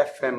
FM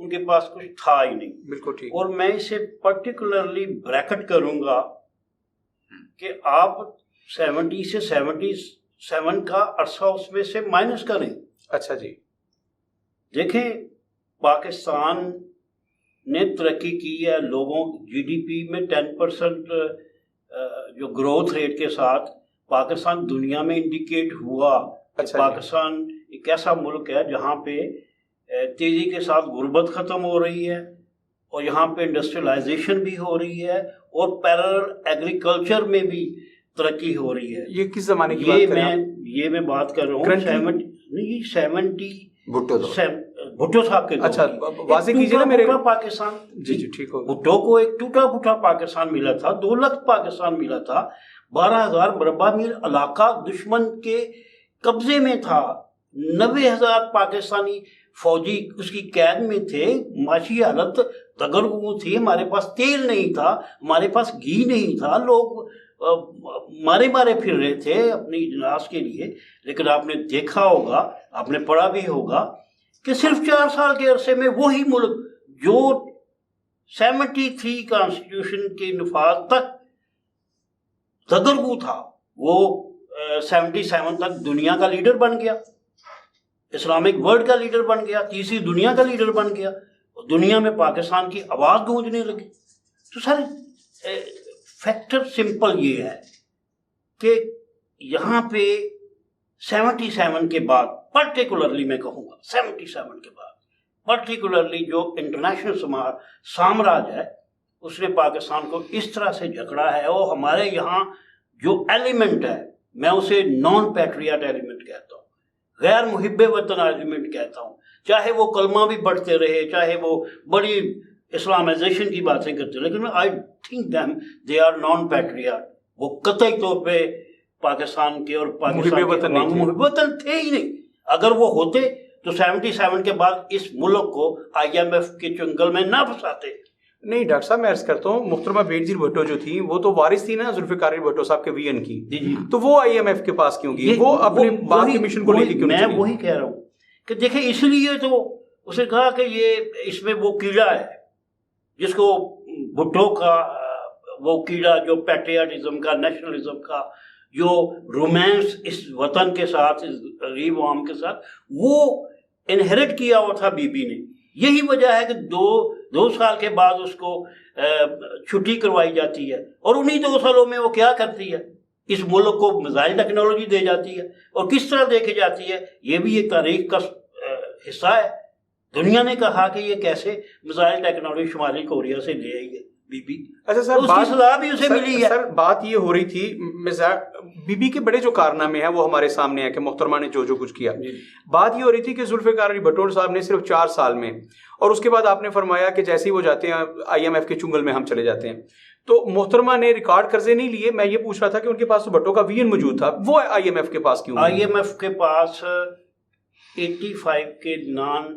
ان کے پاس کچھ تھا ہی نہیں. بالکل ٹھیک. اور میں اسے پرٹیکولرلی بریکٹ کروں گا کہ آپ 70 سے 77 کا عرصہ اس میں سے مائنس کریں. اچھا جی. دیکھیں پاکستان نے ترقی کی ہے، لوگوں جی ڈی پی میں 10% جو گروتھ ریٹ کے ساتھ پاکستان دنیا میں انڈیکیٹ ہوا. اچھا پاکستان ایک ایسا ملک ہے جہاں پہ تیزی کے ساتھ غربت ختم ہو رہی ہے، اور یہاں پہ انڈسٹریلائزیشن بھی ہو رہی ہے، اور پیرل ایگریکلچر میں بھی ترقی ہو رہی ہے. یہ کس زمانے کی بات کر رہے ہیں؟ یہ میں بات کر رہا ہوں 70 بھٹو صاحب کے. اچھا واضح کیجیے نا میرے. پاکستان جی جی ٹھیک ہو. بھٹو کو ایک ٹوٹا پھوٹا پاکستان ملا تھا، 2 لاکھ پاکستان ملا تھا، 12,000 مربع میل علاقہ دشمن کے قبضے میں تھا، 90,000 پاکستانی فوجی اس کی قید میں تھے، معاشی حالت دگرگوں تھی، ہمارے پاس تیل نہیں تھا، ہمارے پاس گھی نہیں تھا، لوگ مارے پھر رہے تھے اپنی اجلاس کے لیے. لیکن آپ نے دیکھا ہوگا، آپ نے پڑھا بھی ہوگا کہ صرف 4 سال کے عرصے میں وہی ملک جو 73 کانسٹیٹیوشن کے نفاذ تک دگرگوں تھا، وہ 77 تک دنیا کا لیڈر بن گیا، اسلامک ورلڈ کا لیڈر بن گیا، تیسری دنیا کا لیڈر بن گیا، دنیا میں پاکستان کی آواز گونجنے لگی. تو سر فیکٹر سمپل یہ ہے کہ یہاں پہ 77 کے بعد پرٹیکولرلی میں کہوں گا 77 کے بعد پرٹیکولرلی جو انٹرنیشنل سامراج ہے اس نے پاکستان کو اس طرح سے جکڑا ہے. اور ہمارے یہاں جو ایلیمنٹ ہے میں اسے نان پیٹریاٹ ایلیمنٹ کہتا ہوں، غیر محب وطن ایلیمنٹ کہتا ہوں، چاہے وہ کلمہ بھی پڑھتے رہے، چاہے وہ بڑی اسلامائزیشن کی باتیں کرتے، لیکن I think them they are non patriot. وہ قطعی طور پہ پاکستان کے اور پاکستان کے محب وطن تھے ہی نہیں. اگر وہ ہوتے تو 77 کے بعد اس ملک کو IMF کے چنگل میں نہ پھنساتے. نہیں ڈاکٹر صاحب میں عرض کرتا ہوں، محترمہ بینظیر بھٹو جو تھی وہ تو وارث تھی نا ذوالفقار علی بھٹو صاحب کے VN کی، تو وہ IMF کے پاس کیوں گئی؟ وہ اپنے بات کے مشن کو لے کے کیوں نہیں چلی؟ میں وہی کہہ رہا ہوں کہ دیکھیں اس لیے تو اسے کہا کہ یہ اس میں وہ کیڑا ہے جس کو بھٹو کا وہ کیڑا جو پیٹریاٹزم کا، نیشنلزم کا جو رومانس اس وطن کے ساتھ، اس غریب عوام کے ساتھ وہ انہیرٹ کیا ہوا تھا بی بی نے. یہی وجہ ہے کہ دو سال کے بعد اس کو چھٹی کروائی جاتی ہے، اور انہی 2 سالوں میں وہ کیا کرتی ہے، اس ملک کو میزائل ٹیکنالوجی دے جاتی ہے. اور کس طرح دے کے جاتی ہے یہ بھی ایک تاریخ کا حصہ ہے. دنیا نے کہا کہ یہ کیسے میزائل ٹیکنالوجی شمالی کوریا سے لے آئی ہے بی بی. اچھا سر اس کی سزا بھی اسے ملی ہے. سر بات یہ ہو رہی تھی بی بی کے بڑے جو کارنامے ہیں وہ ہمارے سامنے ہیں کہ محترمہ نے جو کچھ کیا. بات یہ ہو رہی تھی کہ ذوالفقار علی بھٹو صاحب نے صرف 4 سال میں، اور اس کے بعد آپ نے فرمایا کہ جیسے ہی وہ جاتے ہیں IMF کے چنگل میں ہم چلے جاتے ہیں. تو محترمہ نے ریکارڈ قرضے نہیں لیے. میں یہ پوچھ رہا تھا کہ ان کے پاس تو بھٹو کا VN موجود تھا، وہ IMF کے پاس کیوں؟ IMF کے پاس 85 کے نان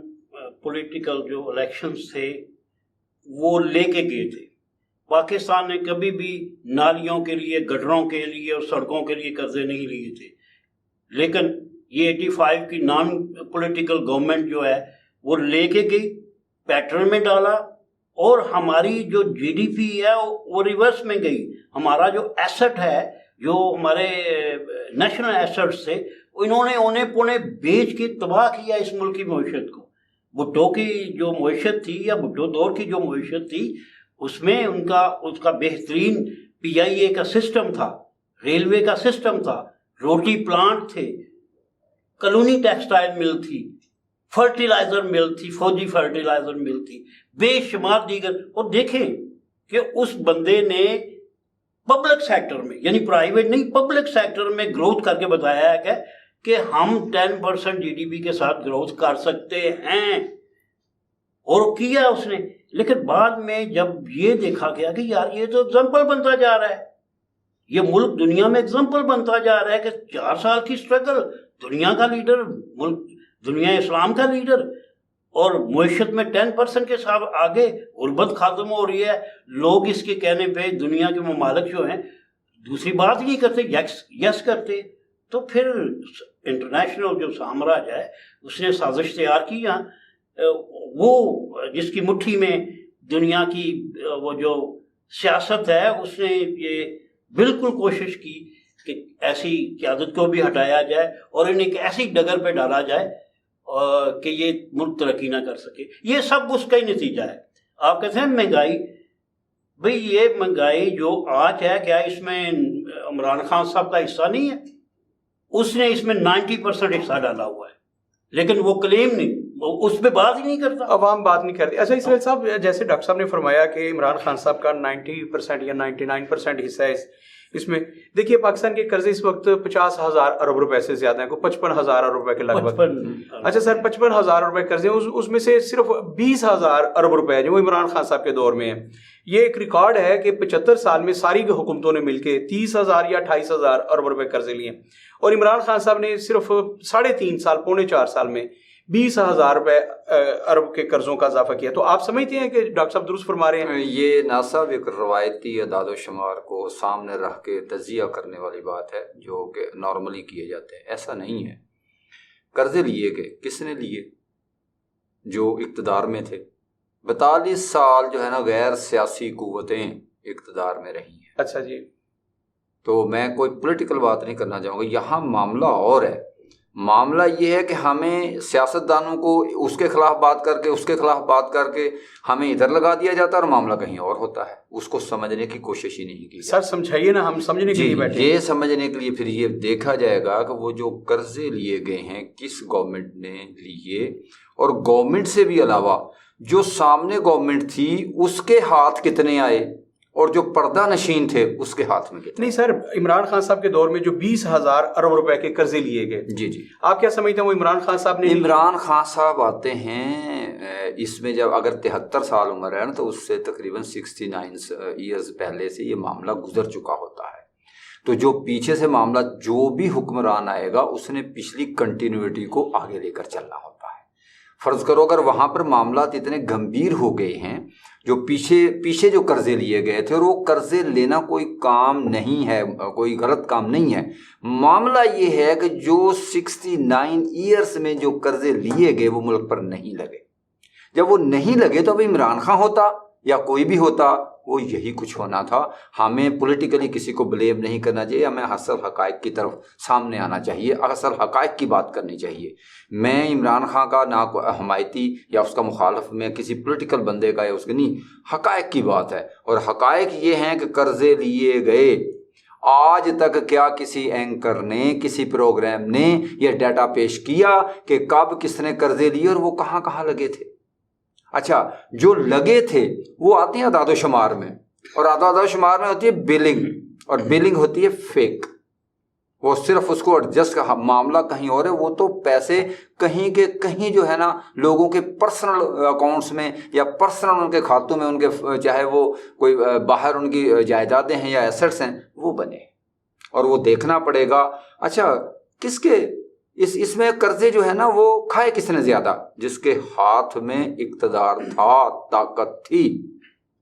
پولیٹیکل جو الیکشنز تھے وہ لے کے گئے تھے. پاکستان نے کبھی بھی نالیوں کے لیے، گٹروں کے لیے اور سڑکوں کے لیے قرضے نہیں لیے تھے. لیکن یہ 85 کی نان پولیٹیکل گورنمنٹ جو ہے وہ لے کے گئی، پیٹرن میں ڈالا، اور ہماری جو GDP ہے وہ ریورس میں گئی. ہمارا جو ایسٹ ہے، جو ہمارے نیشنل ایسٹس تھے، انہوں نے اونے پونے بیچ کے تباہ کیا اس ملک کی معیشت کو. بھٹو کی جو معیشت تھی یا بھٹو دور کی جو معیشت تھی اس میں اس کا بہترین PIA کا سسٹم تھا، ریلوے کا سسٹم تھا، روٹی پلانٹ تھے، کلونی ٹیکسٹائل مل تھی، فرٹیلائزر مل تھی، فوجی فرٹیلائزر مل تھی، بے شمار دیگر. اور دیکھیں کہ اس بندے نے پبلک سیکٹر میں، یعنی پرائیویٹ نہیں، پبلک سیکٹر میں گروتھ کر کے بتایا ہے کہ ہم 10% GDP کے ساتھ گروتھ کر سکتے ہیں، اور کیا اس نے. لیکن بعد میں جب یہ دیکھا گیا کہ یار یہ تو ایگزامپل بنتا جا رہا ہے، یہ ملک دنیا میں ایگزامپل بنتا جا رہا ہے کہ 4 سال کی سٹرگل، دنیا کا لیڈر، ملک دنیا اسلام کا لیڈر، اور معیشت میں 10% کے ساتھ آگے، غربت ختم ہو رہی ہے. لوگ اس کے کہنے پہ دنیا کے ممالک جو ہیں دوسری بات نہیں کرتے، یس کرتے. تو پھر انٹرنیشنل جو سامراج ہے اس نے سازش تیار کی. یہاں وہ جس کی مٹھی میں دنیا کی وہ جو سیاست ہے، اس نے یہ بالکل کوشش کی کہ ایسی قیادت کو بھی ہٹایا جائے اور انہیں ایک ایسی ڈگر پہ ڈالا جائے کہ یہ ملک ترقی نہ کر سکے. یہ سب اس کا ہی نتیجہ ہے. آپ کہتے ہیں مہنگائی، بھئی یہ مہنگائی جو آج ہے، کیا اس میں عمران خان صاحب کا حصہ نہیں ہے؟ اس نے اس میں 90% حصہ ڈالا ہوا ہے، لیکن وہ کلیم نہیں، اس پہ بات ہی نہیں کرتا، عوام بات نہیں کرتی. اچھا اسماعیل صاحب، جیسے ڈاکٹر صاحب نے فرمایا کہ عمران خان صاحب کا 90% یا 99% حصہ ہے اس میں. دیکھیے پاکستان کے قرضے اس وقت 50,000 ارب روپے سے زیادہ ہیں، کوئی 55,000 ارب روپے کے لگ بھگ. اچھا سر، 55,000 روپے قرضے ہیں، اس میں سے صرف 20,000 ارب روپے جو عمران خان صاحب کے دور میں ہیں. یہ ایک ریکارڈ ہے کہ 75 سال میں ساری حکومتوں نے مل کے 30,000 یا 28,000 ارب روپے قرضے لیے، اور عمران خان صاحب نے صرف 3.5 سال، پونے 4 سال میں 20,000 روپے ارب کے قرضوں کا اضافہ کیا. تو آپ سمجھتے ہیں کہ ڈاکٹر صاحب درست فرما رہے ہیں؟ یہ نہ صاحب ایک روایتی اعداد و شمار کو سامنے رکھ کے تجزیہ کرنے والی بات ہے جو کہ نارملی کیے جاتے ہیں. ایسا نہیں ہے. قرضے لیے گئے، کس نے لیے؟ جو اقتدار میں تھے. 42 سال جو ہے نا غیر سیاسی قوتیں اقتدار میں رہی ہیں. اچھا جی. تو میں کوئی پولیٹیکل بات نہیں کرنا چاہوں گا. یہاں معاملہ اور ہے. معاملہ یہ ہے کہ ہمیں سیاستدانوں کو اس کے خلاف بات کر کے، اس کے خلاف بات کر کے ہمیں ادھر لگا دیا جاتا ہے اور معاملہ کہیں اور ہوتا ہے. اس کو سمجھنے کی کوشش ہی نہیں کی. سر سمجھائیے نا، ہم سمجھنے کے لیے بیٹھے. یہ سمجھنے کے لیے پھر یہ دیکھا جائے گا کہ وہ جو قرضے لیے گئے ہیں کس گورنمنٹ نے لیے، اور گورنمنٹ سے بھی علاوہ جو سامنے گورنمنٹ تھی اس کے ہاتھ کتنے آئے، اور جو پردہ نشین تھے اس کے ہاتھ میں کتنے. نہیں سر، عمران خان صاحب کے دور میں جو 20,000 ارب روپے کے قرضے لیے گئے، جی آپ کیا سمجھتے ہیں وہ عمران خان صاحب نے؟ عمران خان صاحب آتے ہیں اس میں جب اگر 73 سال عمر ہے نا، تو اس سے تقریباً 69 ایئرز پہلے سے یہ معاملہ گزر چکا ہوتا ہے. تو جو پیچھے سے معاملہ جو بھی حکمران آئے گا اس نے پچھلی کنٹینیوٹی کو آگے لے کر چلنا ہوتا ہے. فرض کرو اگر وہاں پر معاملات اتنے گمبھیر ہو گئے ہیں، جو پیچھے جو قرضے لیے گئے تھے، اور وہ قرضے لینا کوئی کام نہیں ہے، کوئی غلط کام نہیں ہے. معاملہ یہ ہے کہ جو 69 ایئرس میں جو قرضے لیے گئے وہ ملک پر نہیں لگے. جب وہ نہیں لگے تو اب عمران خان ہوتا یا کوئی بھی ہوتا، وہ یہی کچھ ہونا تھا. ہمیں پولیٹیکلی کسی کو بلیم نہیں کرنا چاہیے، ہمیں اصل حقائق کی طرف سامنے آنا چاہیے، اصل حقائق کی بات کرنی چاہیے. میں عمران خان کا نہ حمایتی یا اس کا مخالف، میں کسی پولیٹیکل بندے کا یا اس کے نہیں، حقائق کی بات ہے. اور حقائق یہ ہیں کہ قرضے لیے گئے. آج تک کیا کسی اینکر نے، کسی پروگرام نے یہ ڈیٹا پیش کیا کہ کب کس نے قرضے لیے اور وہ کہاں کہاں لگے تھے؟ اچھا، جو لگے تھے وہ آتے ہیں اعداد و شمار میں، اور اعداد و شمار میں ہوتی ہے بلنگ، اور بلنگ ہوتی ہے فیک. وہ صرف اس کو ایڈجسٹ کا معاملہ کہیں اور ہے. وہ تو پیسے کہیں کے کہیں جو ہے نا لوگوں کے پرسنل اکاؤنٹس میں یا پرسنل ان کے کھاتوں میں، ان کے چاہے وہ کوئی باہر ان کی جائیدادیں ہیں یا ایسٹس ہیں، وہ بنے. اور وہ دیکھنا پڑے گا اچھا کس کے اس میں قرضے جو ہے نا وہ کھائے کس نے زیادہ؟ جس کے ہاتھ میں اقتدار تھا، طاقت تھی.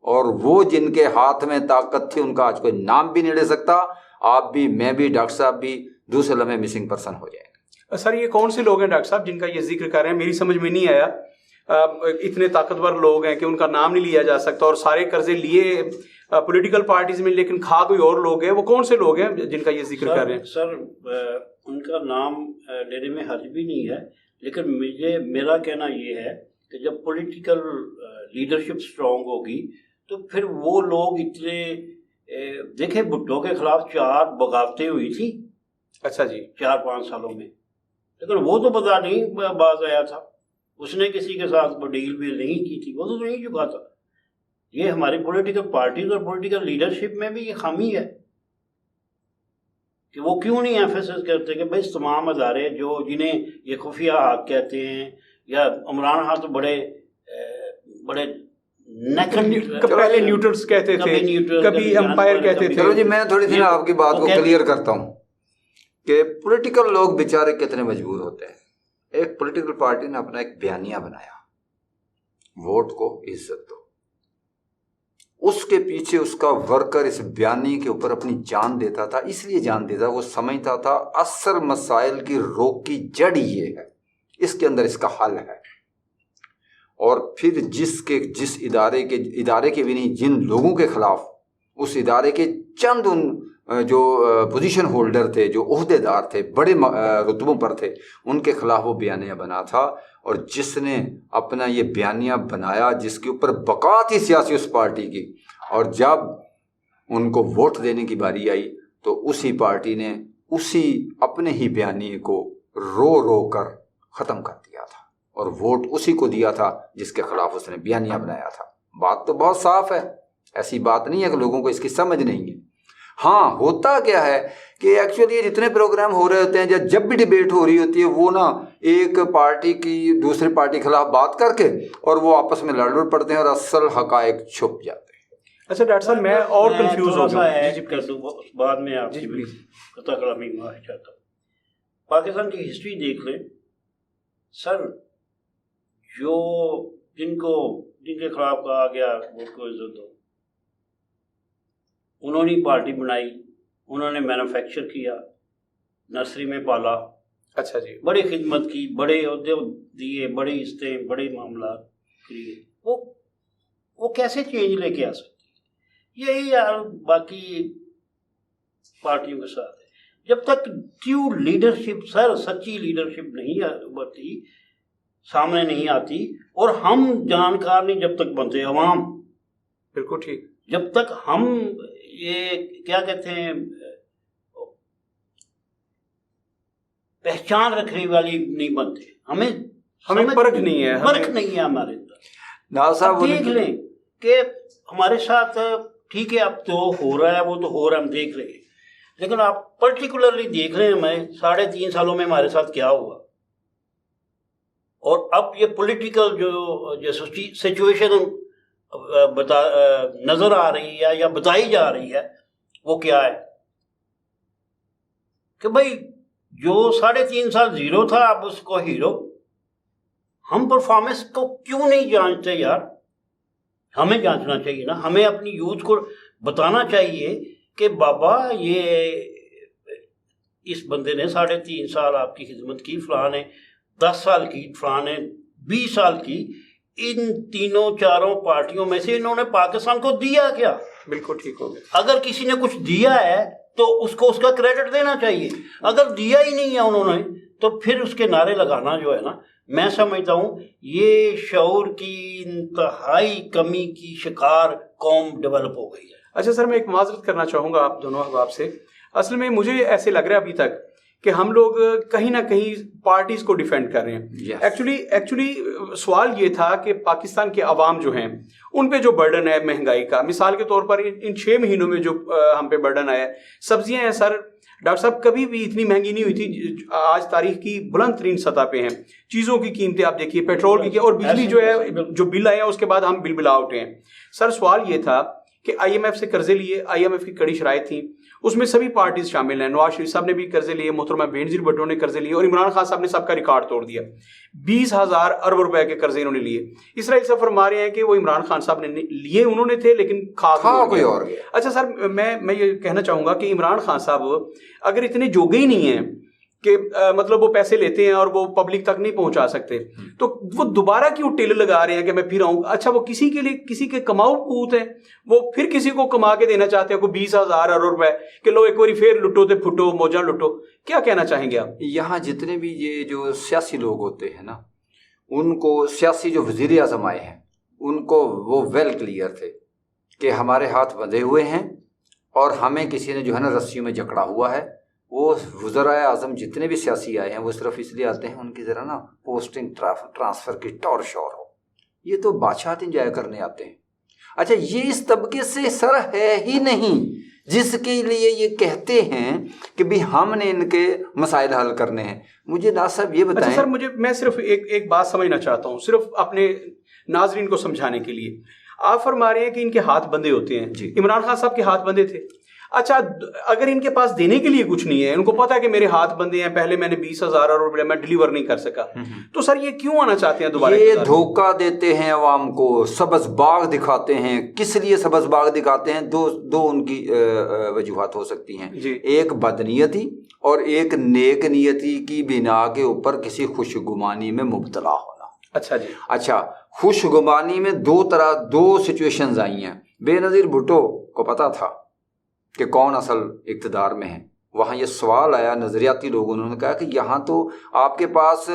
اور وہ جن کے ہاتھ میں طاقت تھی ان کا آج کوئی نام بھی نہیں لے سکتا. آپ بھی، میں بھی، ڈاکٹر صاحب بھی دوسرے لمحے مسنگ پرسن ہو جائے گا. سر یہ کون سے لوگ ہیں ڈاکٹر صاحب جن کا یہ ذکر کر رہے ہیں؟ میری سمجھ میں نہیں آیا. اتنے طاقتور لوگ ہیں کہ ان کا نام نہیں لیا جا سکتا، اور سارے قرضے لیے پولیٹیکل پارٹیز میں، لیکن کھا کوئی اور لوگ ہیں. وہ کون سے لوگ ہیں جن کا یہ ذکر کر رہے ہیں؟ سر ان کا نام لینے میں حرج بھی نہیں ہے، لیکن میرا کہنا یہ ہے کہ جب پولیٹیکل لیڈرشپ سٹرونگ ہوگی تو پھر وہ لوگ اتنے دیکھیں بھٹو کے خلاف 4 بغاوتیں ہوئی تھی. اچھا جی. 4-5 سالوں میں، لیکن وہ تو پتہ نہیں باز آیا تھا. اس نے کسی کے ساتھ ڈیل بھی نہیں کی تھی، وہ تو نہیں چکا تھا. یہ ہماری پولیٹیکل پارٹیز اور پولیٹیکل لیڈرشپ میں بھی یہ خامی ہے کہ وہ کیوں نہیں ایمفیسس کرتے کہ بھائی تمام ادارے جو جنہیں یہ خفیہ ہاتھ کہتے ہیں، یا عمران خان تو بڑے پہلے نیوٹرلز کہتے تھے، کبھی امپائر کہتے تھے. چلو جی، میں تھوڑی سی آپ کی بات کو کلیئر کرتا ہوں کہ پولیٹیکل لوگ بیچارے کتنے مجبور ہوتے ہیں. ایک پولیٹیکل پارٹی نے اپنا ایک بیانیہ بنایا، ووٹ کو عزت دو. اس کے پیچھے اس کا ورکر اس بیانیے کے اوپر اپنی جان دیتا تھا. اس لیے جان دیتا، وہ سمجھتا تھا اصل مسائل کی روک کی جڑ یہ ہے، اس کے اندر اس کا حل ہے. اور پھر جس ادارے کے بھی نہیں، جن لوگوں کے خلاف اس ادارے کے چند ان جو پوزیشن ہولڈر تھے، جو عہدے دار تھے، بڑے رتبوں پر تھے، ان کے خلاف وہ بیانیہ بنا تھا. اور جس نے اپنا یہ بیانیہ بنایا، جس کے اوپر بقا تھی سیاسی اس پارٹی کی، اور جب ان کو ووٹ دینے کی باری آئی تو اسی پارٹی نے اسی اپنے ہی بیانیے کو رو رو کر ختم کر دیا تھا، اور ووٹ اسی کو دیا تھا جس کے خلاف اس نے بیانیہ بنایا تھا. بات تو بہت صاف ہے، ایسی بات نہیں ہے کہ لوگوں کو اس کی سمجھ نہیں ہے. ہاں، ہوتا کیا ہے کہ ایکچولی جتنے پروگرام ہو رہے ہوتے ہیں یا جب بھی ڈیبیٹ ہو رہی ہوتی ہے، وہ نا ایک پارٹی کی دوسری پارٹی کے خلاف بات کر کے اور وہ آپس میں لڑ پڑتے ہیں اور اصل حقائق چھپ جاتے ہیں. اچھا ڈاکٹر صاحب، میں اور کنفیوز ہو گیا. جی کر دوں بعد میں آپ کی قطع کلامی معاف چاہتا ہوں. پاکستان کی ہسٹری دیکھ لیں سر، جن کے خلاف کہا گیا ووٹ کو عزت دو، انہوں نے پارٹی بنائی، انہوں نے مینوفیکچر کیا، نرسری میں پالا. اچھا جی. بڑی خدمت کی، بڑے عہدے دیے، بڑی عزتیں، بڑے معاملات کیے. وہ کیسے چینج لے کے آ سکتی؟ یہی یار باقی پارٹیوں کے ساتھ ہے. جب تک ٹرو لیڈرشپ سر، سچی لیڈرشپ نہیں ابھرتی، سامنے نہیں آتی، اور ہم جانکار نہیں جب تک بنتے، عوام. بالکل ٹھیک. جب تک ہم یہ کیا کہتے ہیں پہچان رکھنے والی نہیں بنتے، ہمیں فرق نہیں ہے ہمارے اندر. دیکھ لیں کہ ہمارے ساتھ ٹھیک ہے، اب تو ہو رہا ہے، وہ تو ہو رہا ہے، ہم دیکھ رہے ہیں، لیکن آپ پرٹیکولرلی دیکھ رہے ہیں ہمیں 3.5 سالوں میں ہمارے ساتھ کیا ہوا. اور اب یہ پولیٹیکل جو سچویشن نظر آ رہی ہے یا بتائی جا رہی ہے، وہ کیا ہے کہ بھائی جو 3.5 سال زیرو تھا اب اس کو ہیرو. ہم پرفارمنس کو کیوں نہیں جانچتے یار؟ ہمیں جانچنا چاہیے نا. ہمیں اپنی یوتھ کو بتانا چاہیے کہ بابا یہ اس بندے نے 3.5 سال آپ کی خدمت کی، فلاں نے 10 سال کی، فلاں نے 20 سال کی. ان 3-4 پارٹیوں میں سے انہوں نے پاکستان کو دیا کیا؟ بالکل ٹھیک ہو گیا. اگر کسی نے کچھ دیا ہے تو اس کو اس کا کریڈٹ دینا چاہیے. اگر دیا ہی نہیں ہے انہوں نے تو پھر اس کے نعرے لگانا جو ہے نا، میں سمجھتا ہوں یہ شعور کی انتہائی کمی کی شکار قوم ڈیولپ ہو گئی ہے. اچھا سر، میں ایک معذرت کرنا چاہوں گا آپ دونوں احباب سے. اصل میں مجھے ایسے لگ رہا ہے ابھی تک کہ ہم لوگ کہیں نہ کہیں پارٹیز کو ڈیفینڈ کر رہے ہیں. ایکچولی سوال یہ تھا کہ پاکستان کے عوام جو ہیں ان پہ جو برڈن ہے مہنگائی کا، مثال کے طور پر ان 6 مہینوں میں جو ہم پہ برڈن آیا ہے، سبزیاں ہیں سر ڈاکٹر صاحب کبھی بھی اتنی مہنگی نہیں ہوئی تھی، آج تاریخ کی بلند ترین سطح پہ ہیں. چیزوں کی قیمتیں آپ دیکھیے، پیٹرول کی، اور بجلی جو ہے جو بل آیا اس کے بعد ہم بل بلا اٹھے ہیں. سر سوال یہ تھا کہ IMF سے قرضے لیے، IMF کی کڑی شرائط تھیں، اس میں سبھی پارٹیز شامل ہیں. نواز شریف صاحب نے بھی قرضے لیے، محترمہ بینظیر بھٹو نے قرضے لیے، اور عمران خان صاحب نے سب کا ریکارڈ توڑ دیا. 20,000 ارب روپے کے قرضے انہوں نے لیے. اسرائیل سے فرما رہے ہیں کہ وہ عمران خان صاحب نے لیے انہوں نے تھے لیکن کھا کوئی اور گیا. اچھا سر، میں یہ کہنا چاہوں گا کہ عمران خان صاحب اگر اتنے جوگے ہی نہیں ہیں کہ مطلب وہ پیسے لیتے ہیں اور وہ پبلک تک نہیں پہنچا سکتے، تو وہ دوبارہ کیوں ٹیل لگا رہے ہیں کہ میں پھر آؤں؟ اچھا وہ کسی کے لیے کسی کے کماؤ پوت ہیں، وہ پھر کسی کو کما کے دینا چاہتے ہیں، کوئی 20,000 ارب روپے کہ لو ایک باری پھر لٹو تے پھٹو موجاں لٹو. کیا کہنا چاہیں گے آپ؟ یہاں جتنے بھی یہ جو سیاسی لوگ ہوتے ہیں نا، ان کو سیاسی جو وزیر اعظم آئے ہیں ان کو وہ ویل کلیئر تھے کہ ہمارے ہاتھ بندھے ہوئے ہیں اور ہمیں کسی نے جو ہے نا رسیوں میں جکڑا ہوا ہے. وہ وزرائے اعظم جتنے بھی سیاسی آئے ہیں وہ صرف اس لیے آتے ہیں ان کی ذرا نا پوسٹنگ ٹرانسفر کی ٹور شور ہو. یہ تو بادشاہت انجوائے کرنے آتے ہیں. اچھا یہ اس طبقے سے سر ہے ہی نہیں جس کے لیے یہ کہتے ہیں کہ بھی ہم نے ان کے مسائل حل کرنے ہیں. مجھے ناز صاحب یہ بتائیں. اچھا سر، میں صرف ایک بات سمجھنا چاہتا ہوں، صرف اپنے ناظرین کو سمجھانے کے لیے. آپ فرما رہے ہیں کہ ان کے ہاتھ بندھے ہوتے ہیں. جی، عمران خان صاحب کے ہاتھ بندھے تھے. اچھا اگر ان کے پاس دینے کے لیے کچھ نہیں ہے، ان کو پتا ہے کہ میرے ہاتھ بندے ہیں، پہلے میں نے 20,000 روپے میں ڈیلیور نہیں کر سکا، تو سر یہ کیوں آنا چاہتے ہیں دوبارہ؟ یہ دھوکہ دیتے ہیں عوام کو، سبز باغ دکھاتے ہیں. کس لیے سبز باغ دکھاتے ہیں؟ دو ان کی وجوہات ہو سکتی ہیں. ایک بدنیتی اور ایک نیک نیتی کی بنا کے اوپر کسی خوشگمانی میں مبتلا ہونا. اچھا جی. اچھا، خوشگمانی میں دو سچویشنز آئی ہیں. بے نظیر بھٹو کو پتا تھا کہ کون اصل اقتدار میں ہے. وہاں یہ سوال آیا نظریاتی لوگوں نے کہا کہ یہاں تو آپ کے پاس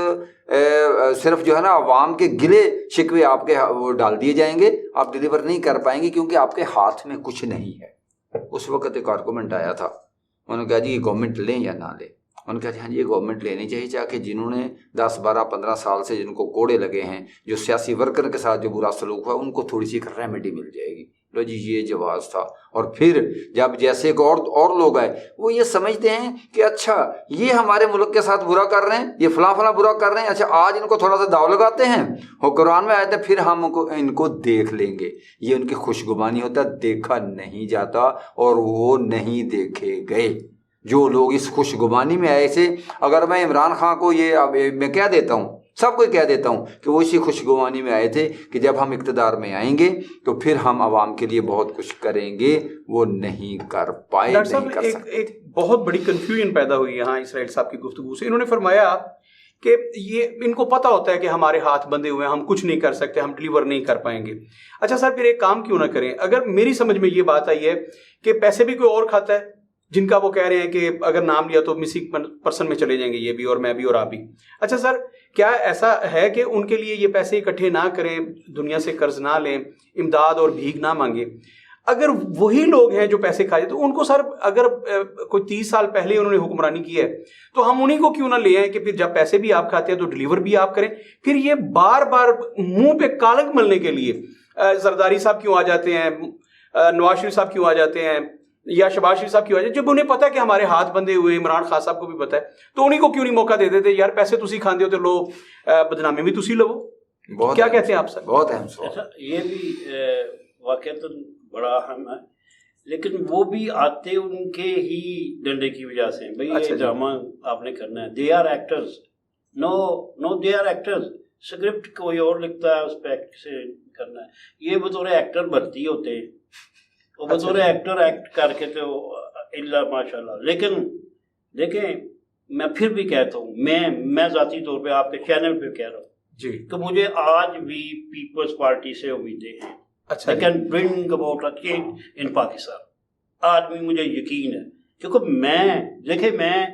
صرف جو ہے نا عوام کے گلے شکوے آپ کے وہ ڈال دیے جائیں گے، آپ ڈیلیور نہیں کر پائیں گے کیونکہ آپ کے ہاتھ میں کچھ نہیں ہے. اس وقت ایک آرگومنٹ آیا تھا، انہوں نے کہا جی یہ گورنمنٹ لیں یا نہ لیں. انہوں نے کہا جی ہاں یہ گورنمنٹ لینی چاہیے، چاہ کہ جنہوں نے 10 12 15 سال سے جن کو کوڑے لگے ہیں، جو سیاسی ورکر کے ساتھ جو برا سلوک ہوا، ان کو تھوڑی سی ایک ریمیڈی مل جائے گی. لو جی یہ جواز تھا. اور پھر جب جیسے ایک اور لوگ آئے، وہ یہ سمجھتے ہیں کہ اچھا یہ ہمارے ملک کے ساتھ برا کر رہے ہیں، یہ فلاں فلاں برا کر رہے ہیں، اچھا آج ان کو تھوڑا سا داؤ لگاتے ہیں، وہ قرآن میں آئے تھے پھر ہم ان کو دیکھ لیں گے. یہ ان کی خوشگمانی ہوتا ہے، دیکھا نہیں جاتا اور وہ نہیں دیکھے گئے. جو لوگ اس خوشگمانی میں آئے تھے، اگر میں عمران خان کو یہ اب میں کہہ دیتا ہوں، سب کو کہہ دیتا ہوں کہ وہ اسی خوشگمانی میں آئے تھے کہ جب ہم اقتدار میں آئیں گے تو پھر ہم عوام کے لیے بہت کچھ کریں گے. وہ نہیں کر پائے. ڈاکٹر صاحب ایک بہت بڑی کنفیوژن پیدا ہوئی یہاں اسرائیل صاحب کی گفتگو سے. انہوں نے فرمایا کہ یہ ان کو پتہ ہوتا ہے کہ ہمارے ہاتھ بندھے ہوئے ہیں، ہم کچھ نہیں کر سکتے، ہم ڈیلیور نہیں کر پائیں گے. اچھا سر پھر ایک کام کیوں نہ کریں؟ اگر میری سمجھ میں یہ بات آئی ہے کہ پیسے بھی کوئی اور کھاتا ہے جن کا وہ کہہ رہے ہیں کہ اگر نام لیا تو مسنگ پرسن میں چلے جائیں گے، یہ بھی اور میں بھی اور آپ بھی. اچھا سر کیا ایسا ہے کہ ان کے لیے یہ پیسے اکٹھے نہ کریں، دنیا سے قرض نہ لیں، امداد اور بھیک نہ مانگیں؟ اگر وہی لوگ ہیں جو پیسے کھا جائے تو ان کو سر اگر کوئی 30 سال پہلے انہوں نے حکمرانی کی ہے تو ہم انہیں کو کیوں نہ لے آئیں کہ پھر جب پیسے بھی آپ کھاتے ہیں تو ڈیلیور بھی آپ کریں. پھر یہ بار بار منہ پہ کالک ملنے کے لیے زرداری صاحب کیوں آ جاتے ہیں، نواز شریف صاحب کیوں آ جاتے ہیں، یا شہباز شریف صاحب کیوں آ جائے، جب انہیں پتا کہ ہمارے ہاتھ بندھے ہوئے، عمران خان صاحب کو بھی پتا ہے، تو انہیں کو کیوں نہیں موقع دے دیتے؟ یار پیسے تسی کھاندے ہو تو لو، بدنامی بھی تسی لو. کیا کہتے ہیں آپ سر؟ بہت اہم سوال. یہ بھی واقعات بڑا اہم ہے، لیکن وہ بھی آتے ان کے ہی ڈنڈے کی وجہ سے. بھئی یہ ڈرامہ آپ نے کرنا ہے، they are actors. No they are actors. Script کوئی اور لکھتا ہے، اس پہ ایکٹ سے کرنا ہے. یہ بطور ایکٹر بھرتی ہوتے ہیں، وہ بطور ایکٹر ایکٹ کر کے تو اللہ ماشاء اللہ. لیکن دیکھیں میں پھر بھی کہتا ہوں، میں ذاتی طور پہ آپ کے چینل پہ کہہ رہا ہوں جی کہ مجھے آج بھی پیپلز پارٹی سے امیدیں ہیں. اچھا They can bring about a change in Pakistan. آج بھی مجھے یقین ہے، کیونکہ دیکھیں میں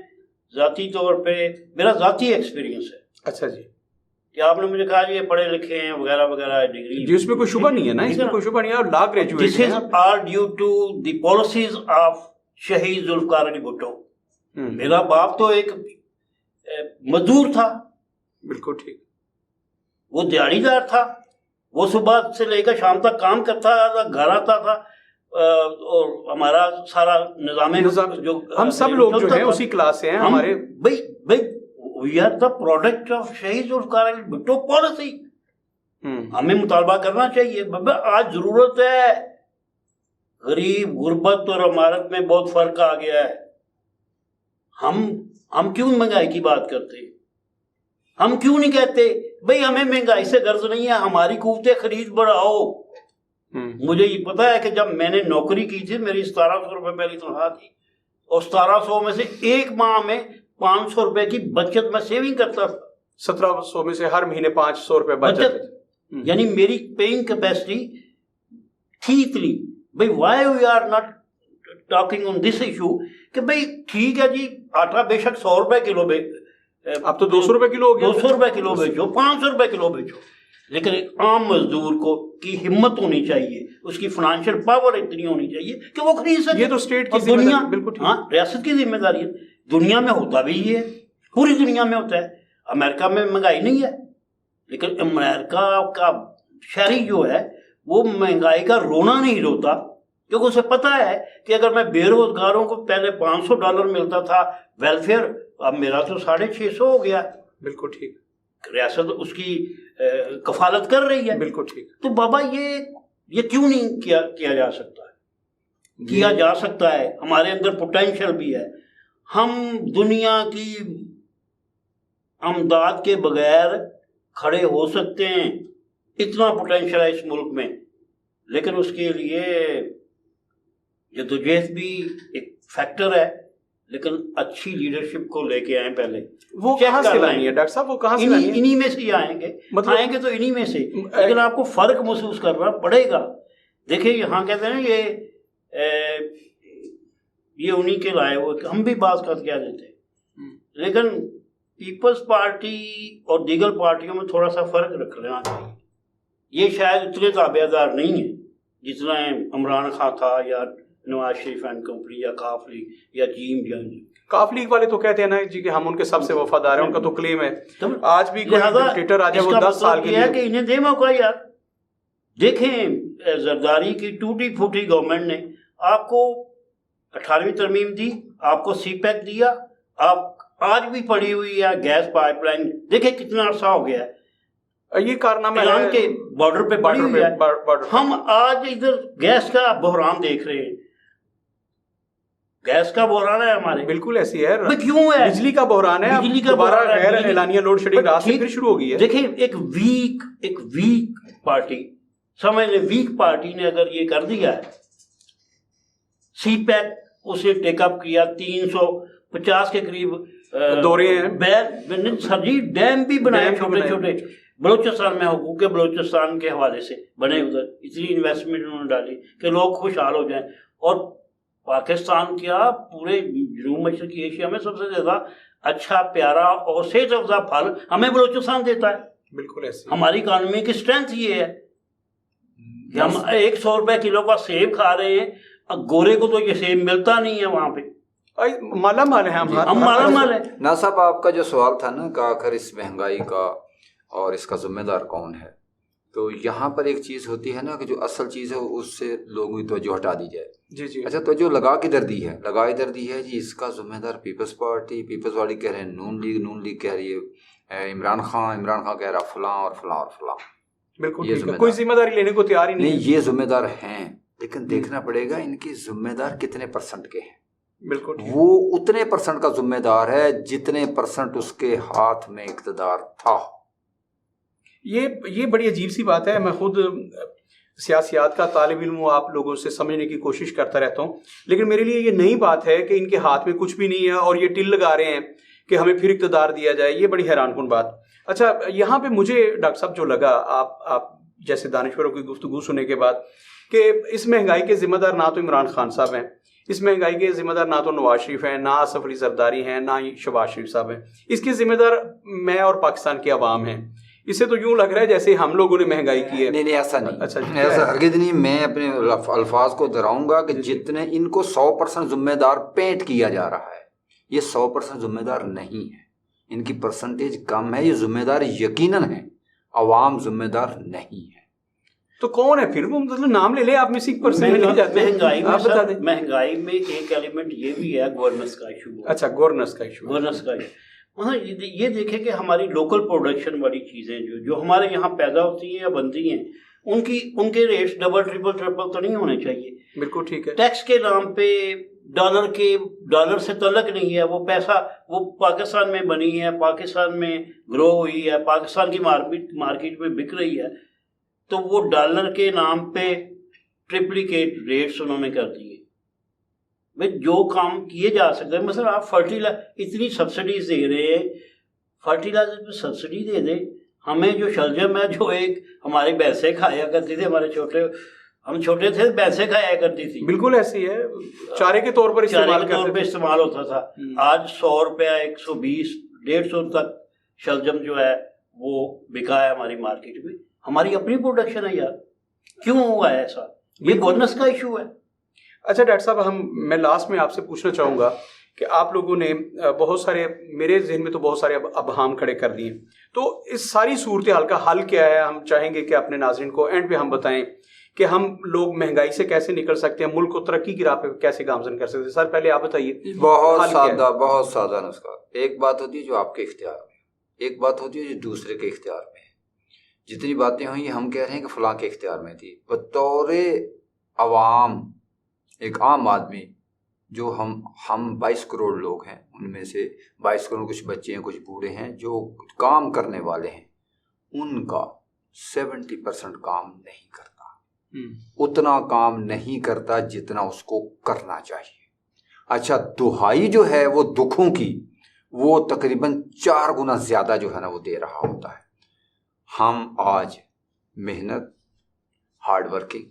ذاتی طور پہ میرا ذاتی ایکسپیرینس ہے. اچھا جی کہ آپ نے مجھے کہا یہ پڑھے لکھے ہیں وغیرہ وغیرہ، ڈگری جی اس میں کوئی شبہ نہیں ہے نا، اس میں کوئی شبہ نہیں ہے، اور لا graduate This is all due to the policies of شہید ذوالفقار علی بھٹو. میرا باپ تو ایک مزدور تھا، بالکل ٹھیک، وہ دیہڑی دار تھا، وہ صبح سے لے کر شام تک کام کرتا تھا، گھر آتا تھا، اور ہمارا سارا نظام جو ہم سب لوگ جو ہیں اسی کلاس سے ہیں ہمارے. بھائی we are the product of Shaheed Zulfiqar Ali Bhutto policy. ہمیں مطالبہ کرنا چاہیے. آج ضرورت ہے، غریب غربت اور امارت میں بہت فرق آ گیا ہے. ہم کیوں مہنگائی کی بات کرتے ہیں؟ ہم کیوں نہیں کہتے بھئی ہمیں مہنگائی سے غرض نہیں ہے، ہماری قوت خرید بڑھاؤ. مجھے یہ پتا ہے کہ جب میں نے نوکری کی تھی میری 1700 روپے پہلی تنخواہ تھی، اور 1700 میں سے ایک ماہ میں 500 روپے کی بچت میں سیونگ کرتا تھا. 1700 میں سے ہر مہینے 500 روپے بچت، یعنی میری پیئنگ کیپیسٹی تھی اتنی. بھئی why we are not talking on this issue کہ بھئی ٹھیک ہے جی آٹا بے شک 100 روپے کلو اب تو 200 روپے کلو ہو گیا، 200 روپے کلو بیچو، 500 روپے کلو بیچو. لیکن ایک عام مزدور کی ہمت ہونی چاہیے، اس کی فنانشل پاور اتنی ہونی چاہیے کہ وہ خرید سکے. یہ تو اسٹیٹ کی ذمہ داری، بالکل ہاں ریاست کی ذمہ داری ہے. دنیا میں ہوتا بھی یہ ہے، پوری دنیا میں ہوتا ہے. امریکہ میں مہنگائی نہیں ہے، لیکن امریکہ کا شہری جو ہے وہ مہنگائی کا رونا نہیں روتا، کیونکہ اسے پتہ ہے کہ اگر میں بے روزگاروں کو پہلے $500 ملتا تھا ویلفیئر، اب میرا تو 650 ہو گیا. بالکل ٹھیک، ریاست اس کی کفالت کر رہی ہے. بالکل ٹھیک. تو بابا یہ کیوں نہیں کیا جا سکتا ہے؟ کیا جا سکتا ہے، ہمارے اندر پوٹینشیل بھی ہے. ہم دنیا کی امداد کے بغیر کھڑے ہو سکتے ہیں، اتنا پوٹینشیل ہے اس ملک میں. لیکن اس کے لیے جدوجہد بھی ایک فیکٹر ہے. لیکن اچھی لیڈرشپ کو لے کے آئیں پہلے. وہ کہاں سے لانی ہے ڈاکٹر صاحب؟ وہ کہاں سے لانی ہے؟ انہی میں سے ہی آئیں گے، آئیں گے تو انہی میں سے. لیکن آپ کو فرق محسوس کرنا پڑے گا. دیکھیں یہاں کہتے ہیں نا یہ انہی کے لائے ہوئے، ہم بھی بعض کا کیا دیتے ہیں، لیکن پیپلز پارٹی اور دیگر پارٹیوں میں تھوڑا سا فرق رکھ لینا چاہیے. یہ شاید اتنے تابع دار نہیں ہیں جتنا عمران خان تھا یا نواز شریف اینڈ کمپنی یا کاف لیگ یا جیم. کاف لیگ والے تو کہتے ہیں نا جی کہ ہم ان کے سب سے وفادار ہیں، ان کا تو کلیم ہے. آج بھی کوئی ڈکٹیٹر آ جائے وہ 10 سال کے لیے کہ انہیں دے موقع یار. دیکھیں زرداری کی ٹوٹی پھوٹی گورنمنٹ نے آپ کو 18ویں ترمیم دی، آپ کو سی پیک دیا، آپ آج بھی پڑی ہوئی ہے گیس پائپ لائن. دیکھیں کتنا عرصہ ہو گیا ہے، یہ کارنامہ ایران کے بارڈر پہ پڑی ہوئی ہے. ہم آج ادھر گیس کا بحران دیکھ رہے ہیں. گیس کا بحران ہے ہمارے، بالکل ایسی ہے. کیوں ہے؟ بجلی کا بحران ہے. بجلی کا بحران ہے. غیر اعلانیہ لوڈ شیڈنگ رات سے پھر شروع ہو گئی ہے. دیکھیں ایک ویک پارٹی، سمجھ لیں ویک پارٹی نے اگر یہ کر دیا ہے، سی پیک اسے ٹیک اپ کیا، 350 کے قریب دورے ہیں سر جی، ڈیم بھی بنائے چھوٹے چھوٹے بلوچستان میں، حقوق بلوچستان کے حوالے سے بنے، ادھر اتنی انویسٹمنٹ انہوں نے ڈالی کہ لوگ خوشحال ہو جائیں. اور پاکستان کیا پورے جنوب مشرقی ایشیا میں سب سے زیادہ اچھا پیارا اور صحت افزا پھل ہمیں بلوچستان دیتا ہے. بالکل ایسے ہماری اکانومی کی اسٹرینتھ یہ ہے کہ ہم 100 روپے کلو کا سیب کھا رہے ہیں. گورے کو تو یہ سیب ملتا نہیں ہے وہاں پہ، مالا مال ہے ہم مالا مال ہے. نا صاحب آپ کا جو سوال تھا نا کہ آخر اس مہنگائی کا اور اس کا ذمہ دار کون ہے، تو یہاں پر ایک چیز ہوتی ہے نا کہ جو اصل چیز ہے اس سے لوگوں کی توجہ ہٹا دی جائے. جی اچھا توجہ لگا کدھر دی ہے؟ لگا ادھر دی ہے جی اس کا ذمہ دار پیپلز پارٹی، پیپلز والی کہہ رہے ہیں نون لیگ کہہ رہی ہے عمران خان کہہ رہا فلاں اور فلاں اور فلاں. بالکل کوئی ذمہ داری لینے کو تیار ہی نہیں. یہ ذمہ دار ہیں، لیکن دیکھنا پڑے گا ان کی ذمہ دار کتنے پرسنٹ کے ہیں. بالکل وہ اتنے پرسنٹ کا ذمہ دار ہے جتنے پرسنٹ اس کے ہاتھ میں اقتدار تھا. یہ بڑی عجیب سی بات ہے. میں خود سیاسیات کا طالب علم ہوں، آپ لوگوں سے سمجھنے کی کوشش کرتا رہتا ہوں، لیکن میرے لیے یہ نئی بات ہے کہ ان کے ہاتھ میں کچھ بھی نہیں ہے اور یہ ٹل لگا رہے ہیں کہ ہمیں پھر اقتدار دیا جائے. یہ بڑی حیران کن بات. اچھا یہاں پہ مجھے ڈاکٹر صاحب جو لگا آپ جیسے دانشوروں کی گفتگو سننے کے بعد، کہ اس مہنگائی کے ذمہ دار نہ تو عمران خان صاحب ہیں، اس مہنگائی کے ذمہ دار نہ تو نواز شریف ہیں، نہ آصف علی زرداری ہیں، نہ ہی شہباز شریف صاحب ہیں. اس کے ذمہ دار میں اور پاکستان کے عوام ہیں. اسے تو یوں لگ رہا ہے جیسے ہم لوگوں نے مہنگائی کی ہے. نہیں ایسا نہیں. اچھا ایسا ہرگز نہیں. میں اپنے الفاظ کو دہراؤں گا کہ جتنے ان کو 100% ذمہ دار پینٹ کیا جا رہا ہے، یہ 100% ذمہ دار نہیں ہے. ان کی پرسنٹیج کم ہے. یہ ذمہ دار یقیناً ہے، عوام ذمہ دار نہیں ہے. تو کون ہے پھر؟ وہ مطلب نام لے لیں آپ میں 6% نہیں جاتے. مہنگائی میں ایک ایلیمنٹ یہ بھی ہے گورننس کا ایشو. اچھا گورننس کا ایشو. یہ دیکھیں کہ ہماری لوکل پروڈکشن والی چیزیں جو ہمارے یہاں پیدا ہوتی ہیں یا بنتی ہیں، ان کے ریٹس ڈبل ٹرپل تو نہیں ہونے چاہیے. بالکل ٹھیک ہے. ٹیکس کے نام پہ ڈالر سے تعلق نہیں ہے. وہ پیسہ وہ پاکستان میں بنی ہے، پاکستان میں گرو ہوئی ہے، پاکستان کی مارکیٹ میں بک رہی ہے، تو وہ ڈالر کے نام پہ ٹرپلیکیٹ ریٹس انہوں نے کر دیے. بھائی جو کام کیے جا سکتے ہیں، مثلا آپ اتنی سبسڈیز دے رہے ہیں، فرٹیلائزر پہ سبسڈی دے دیں. ہمیں جو شلجم ہے، جو ایک ہماری بھینسیں کھایا کرتی تھی، ہم چھوٹے تھے بھینسیں کھایا کرتی تھی. بالکل ایسی ہے، چارے کے طور پر استعمال ہوتا تھا. آج 100 روپیہ 120 150 تک شلجم جو ہے وہ بکا ہے ہماری مارکیٹ میں. ہماری اپنی پروڈکشن ہے یار، کیوں ہوا ہے ایسا؟ یہ گورننس کا ایشو ہے. اچھا ڈاکٹر صاحب، میں لاسٹ میں آپ سے پوچھنا چاہوں گا کہ آپ لوگوں نے بہت سارے، میرے ذہن میں تو بہت سارے ابہام کھڑے کر دیے، تو اس ساری صورتحال کا حل کیا ہے؟ ہم چاہیں گے کہ اپنے ناظرین کو اینڈ پہ ہم بتائیں کہ ہم لوگ مہنگائی سے کیسے نکل سکتے ہیں، ملک کو ترقی کی راہ پہ کیسے گامزن کر سکتے ہیں. سر پہلے آپ بتائیے. بہت سادہ نسخہ. ایک بات ہوتی ہے جو آپ کے اختیار میں، ایک بات ہوتی ہے جو دوسرے کے اختیار میں. جتنی باتیں ہوئی ہم کہہ رہے ہیں کہ فلاں کے اختیار میں تھی. بطور عوام، ایک عام آدمی، جو ہم 22 کروڑ لوگ ہیں، ان میں سے 22 کروڑ کچھ بچے ہیں، کچھ بوڑھے ہیں جو کام کرنے والے ہیں، ان کا 70% کام نہیں کرتا. اتنا کام نہیں کرتا جتنا اس کو کرنا چاہیے. اچھا دہائی جو ہے وہ دکھوں کی وہ تقریباً 4 گنا زیادہ جو ہے نا وہ دے رہا ہوتا ہے. ہم آج محنت، ہارڈ ورکنگ،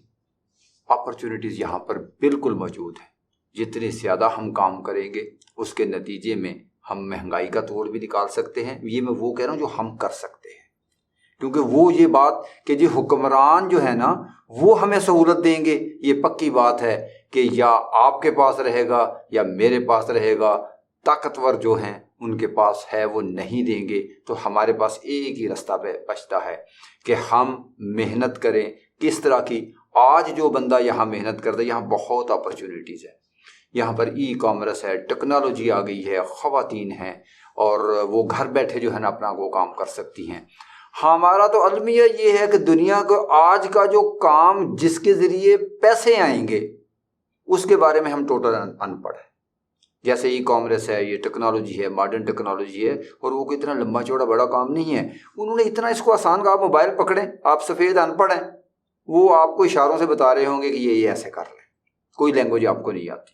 اپرچونٹیز یہاں پر بالکل موجود ہیں. جتنے زیادہ ہم کام کریں گے اس کے نتیجے میں ہم مہنگائی کا توڑ بھی نکال سکتے ہیں. یہ میں وہ کہہ رہا ہوں جو ہم کر سکتے ہیں، کیونکہ وہ یہ بات کہ جی حکمران جو ہے نا وہ ہمیں سہولت دیں گے، یہ پکی بات ہے کہ یا آپ کے پاس رہے گا یا میرے پاس رہے گا. طاقتور جو ہیں ان کے پاس ہے وہ نہیں دیں گے. تو ہمارے پاس ایک ہی راستہ بچتا ہے کہ ہم محنت کریں. کس طرح کی؟ آج جو بندہ یہاں محنت کرتا ہے، یہاں بہت اپرچونیٹیز ہے. یہاں پر ای کامرس ہے، ٹیکنالوجی آ گئی ہے، خواتین ہیں اور وہ گھر بیٹھے جو ہے نا اپنا وہ کام کر سکتی ہیں. ہمارا تو المیہ یہ ہے کہ دنیا کو آج کا جو کام جس کے ذریعے پیسے آئیں گے اس کے بارے میں ہم ٹوٹل ان پڑھ ہیں. جیسے ای کامرس ہے، یہ ٹیکنالوجی ہے، ماڈرن ٹیکنالوجی ہے، اور وہ کوئی اتنا لمبا چوڑا بڑا کام نہیں ہے. انہوں نے اتنا اس کو آسان کہا، آپ موبائل پکڑیں، آپ سفید ان پڑھ ہیں، وہ آپ کو اشاروں سے بتا رہے ہوں گے کہ یہ ایسے کر لیں. کوئی لینگویج آپ کو نہیں آتی،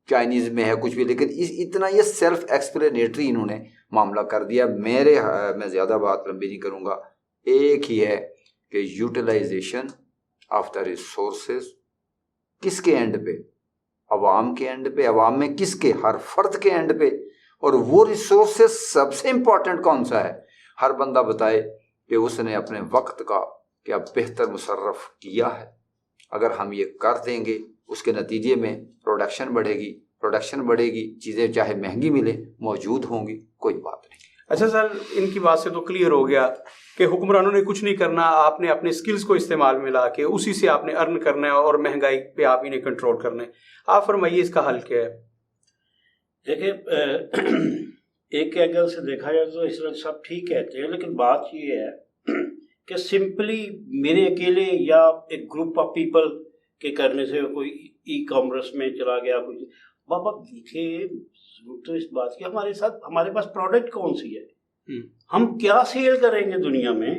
چائنیز میں ہے کچھ بھی، لیکن اتنا یہ سیلف ایکسپلینیٹری انہوں نے معاملہ کر دیا. میں زیادہ بات لمبی نہیں کروں گا. ایک ہی ہے کہ یوٹیلائزیشن آف دا ریسورسز کس کے اینڈ پہ؟ عوام کے اینڈ پہ. عوام میں کس کے؟ ہر فرد کے اینڈ پہ. اور وہ ریسورسز سب سے امپورٹنٹ کون سا ہے؟ ہر بندہ بتائے کہ اس نے اپنے وقت کا کیا بہتر مصرف کیا ہے. اگر ہم یہ کر دیں گے اس کے نتیجے میں پروڈکشن بڑھے گی، چیزیں چاہے مہنگی ملے موجود ہوں گی، کوئی بات نہیں. اچھا سر، ان کی بات سے تو کلیئر ہو گیا کہ حکمرانوں نے کچھ نہیں کرنا، آپ نے اپنے سکلز کو استعمال میں لا کے اسی سے آپ نے ارن کرنا ہے اور مہنگائی پہ آپ ہی نے کنٹرول کرنا ہے. آپ فرمائیے اس کا حل کیا ہے؟ دیکھیں، ایک اینگل سے دیکھا جائے تو اس وقت سب ٹھیک کہتے ہیں، لیکن بات یہ ہے کہ سمپلی میرے اکیلے یا ایک گروپ آف پیپل کے کرنے سے کوئی ای کامرس میں چلا گیا کچھ. بابا دیکھیے، تو اس بات کی ہمارے پاس پروڈکٹ کون سی ہے، ہم کیا سیل کریں گے دنیا میں.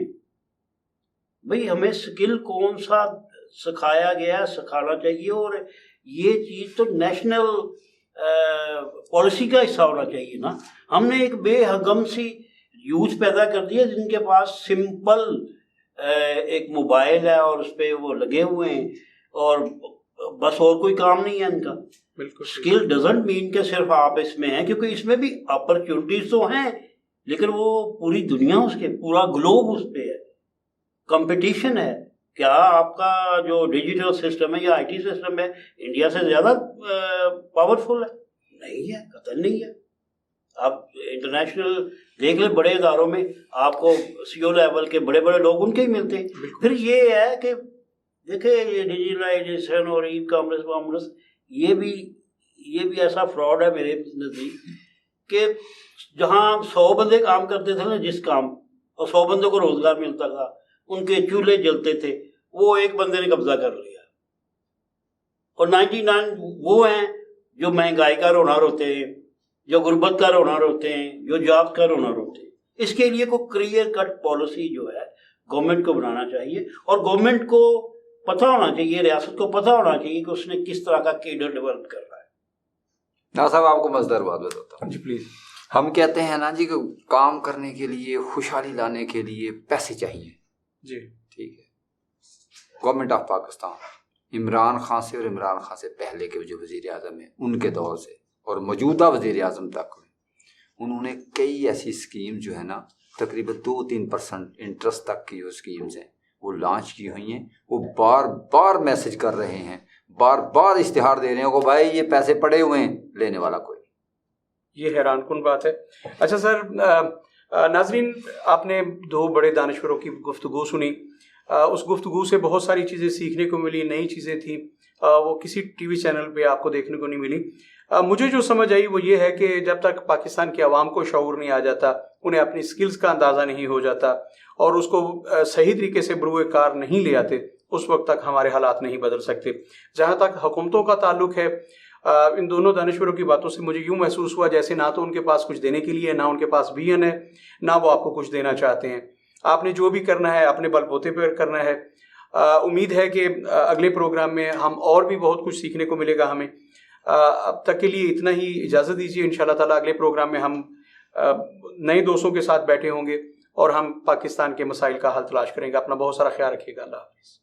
بھئی ہمیں سکل کون سا سکھایا گیا سکھانا چاہیے، اور یہ چیز تو نیشنل پالیسی کا حصہ ہونا چاہیے نا. ہم نے ایک بے ہگم سی یوتھ پیدا کر دی ہے جن کے پاس سمپل ایک موبائل ہے اور اس پہ وہ لگے ہوئے ہیں اور بس اور کوئی کام نہیں ہے ان کا. بالکل. اسکل ڈزنٹ مین کہ صرف آپ اس میں ہیں، کیونکہ اس میں بھی اپرچونٹیز تو ہیں، لیکن وہ پوری دنیا اس کے، پورا گلوب اس پہ ہے، کمپٹیشن ہے. کیا آپ کا جو ڈیجیٹل سسٹم ہے یا آئی ٹی سسٹم ہے انڈیا سے زیادہ پاورفل ہے؟ نہیں ہے، قطعاً نہیں ہے. آپ انٹرنیشنل دیکھ لیں، بڑے اداروں میں آپ کو سی او لیول کے بڑے بڑے لوگ ان کے ہی ملتے ہیں. پھر یہ ہے کہ دیکھیں یہ ڈیجیٹلائزیشن اور ای کامرس یہ بھی ایسا فراڈ ہے میرے نزدیک کہ جہاں 100 بندے کام کرتے تھے نا جس کام، اور 100 بندوں کو روزگار ملتا تھا، ان کے چولہے جلتے تھے، وہ ایک بندے نے قبضہ کر لیا. اور 99 وہ ہیں جو مہنگائی کا رونا روتے ہیں، جو غربت کا رونا روتے ہیں، جو جاب کا رونا روتے ہیں. اس کے لیے کوئی کلیئر کٹ پالیسی جو ہے گورنمنٹ کو بنانا چاہیے، اور گورنمنٹ کو پتہ ہونا چاہیے، ریاست کو پتہ ہونا چاہیے کہ اس نے کس طرح کا کیڈر ڈیولپ کر رہا ہے. ناصر صاحب آپ کو مزدار بات بتاتا ہوں. جی پلیز. ہم کہتے ہیں نا جی کہ کام کرنے کے لیے، خوشحالی لانے کے لیے پیسے چاہیے. جی ٹھیک ہے. گورنمنٹ آف پاکستان عمران خان سے اور عمران خان سے پہلے کے جو وزیر اعظم ہیں ان کے دور سے اور موجودہ وزیر اعظم تک میں انہوں نے کئی ایسی اسکیم جو ہے نا تقریباً 2-3% انٹرسٹ تک کی جو اسکیمز ہیں وہ لانچ کی ہوئی ہیں. وہ بار بار میسج کر رہے ہیں، بار بار اشتہار دے رہے ہیں کہ بھائی یہ پیسے پڑے ہوئے ہیں، لینے والا کوئی. یہ حیران کن بات ہے. اچھا سر، ناظرین آپ نے 2 بڑے دانشوروں کی گفتگو سنی. اس گفتگو سے بہت ساری چیزیں سیکھنے کو ملی، نئی چیزیں تھیں، وہ کسی ٹی وی چینل پہ آپ کو دیکھنے کو نہیں ملی. مجھے جو سمجھ آئی وہ یہ ہے کہ جب تک پاکستان کے عوام کو شعور نہیں آ جاتا، انہیں اپنی سکلز کا اندازہ نہیں ہو جاتا اور اس کو صحیح طریقے سے بروئے کار نہیں لے آتے، اس وقت تک ہمارے حالات نہیں بدل سکتے. جہاں تک حکومتوں کا تعلق ہے، ان دونوں دانشوروں کی باتوں سے مجھے یوں محسوس ہوا جیسے نہ تو ان کے پاس کچھ دینے کے لیے، نہ ان کے پاس ویژن ہے، نہ وہ آپ کو کچھ دینا چاہتے ہیں. آپ نے جو بھی کرنا ہے اپنے بل بوتے پہ کرنا ہے. امید ہے کہ اگلے پروگرام میں ہم اور بھی بہت کچھ سیکھنے کو ملے گا ہمیں. اب تک کے لیے اتنا ہی، اجازت دیجیے. انشاءاللہ تعالیٰ اگلے پروگرام میں ہم نئے دوستوں کے ساتھ بیٹھے ہوں گے اور ہم پاکستان کے مسائل کا حل تلاش کریں گے. اپنا بہت سارا خیال رکھیے گا. اللہ حافظ.